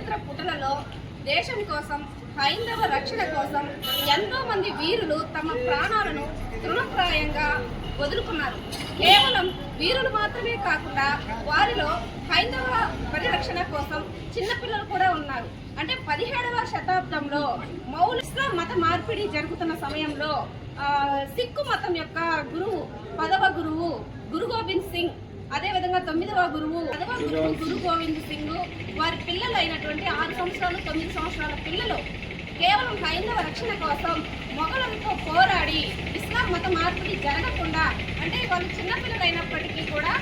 స్వాతంత్ర పుటలలో దేశం కోసం, హైందవ రక్షణ కోసం ఎంతో మంది వీరులు తమ ప్రాణాలను తృణప్రాయంగా వదులుకున్నారు. కేవలం వీరులు మాత్రమే కాకుండా వారిలో హైందవ పరిరక్షణ కోసం చిన్నపిల్లలు కూడా ఉన్నారు. అంటే 17వ శతాబ్దంలో ఇస్లాం మత మార్పిడి జరుగుతున్న సమయంలో సిక్కు మతం యొక్క గురువు 10వ గురువు గురు గోబింద్ సింగ్, అదేవిధంగా 9వ గురువు గురు గోవింద్ సింగ్ వారి పిల్లలు అయినటువంటి 6 సంవత్సరాలు 9 సంవత్సరాల పిల్లలు కేవలం హైందవ రక్షణ కోసం మొఘలులతో పోరాడి ఇస్లాం మత మార్పిడి జరగకుండా, అంటే వాళ్ళు చిన్నపిల్లలు అయినప్పటికీ కూడా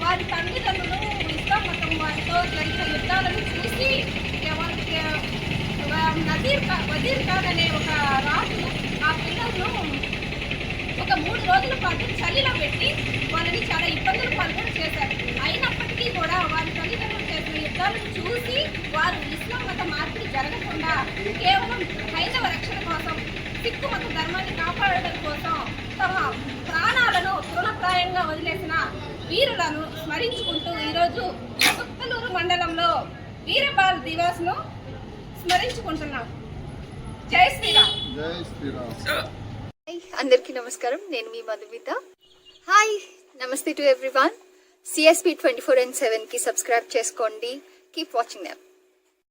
వారి తల్లిదండ్రులు ఇస్లాం మతం వారితో జరిగిన యుద్ధాలను చూసి వజీర్ ఖాన్ అనే ఒక రాజు ఆ పిల్లలను ఒక 3 రోజుల పాటు చలిలో పెట్టి వాళ్ళని చాలా ఇబ్బందులు పాల్గొని చేశారు. అయినప్పటికీ కూడా వారి తల్లిదండ్రులు చేసిన యుద్ధాలను చూసి వారు ఇస్లాం మత మార్పిడి జరగకుండా కేవలం హైందవ రక్షణ కోసం, సిక్కు మత ధర్మాన్ని కాపాడడం కోసం తమ ప్రాణాలను తృణప్రాయంగా వదిలేసిన వీరులను స్మరించుకుంటూ ఈరోజు కొత్తలూరు మండలంలో వీరబాల్ దివస్ ను స్మరించుకుంటున్నాం. జై శ్రీరామ్. జై శ్రీరామ్. అందరికీ నమస్కారం, నేను మీ మధుమిత. హాయ్, నమస్తే టు ఎవ్రీవన్. CSP 24/7 కి సబ్స్క్రైబ్ చేసుకోండి. Keep watching them.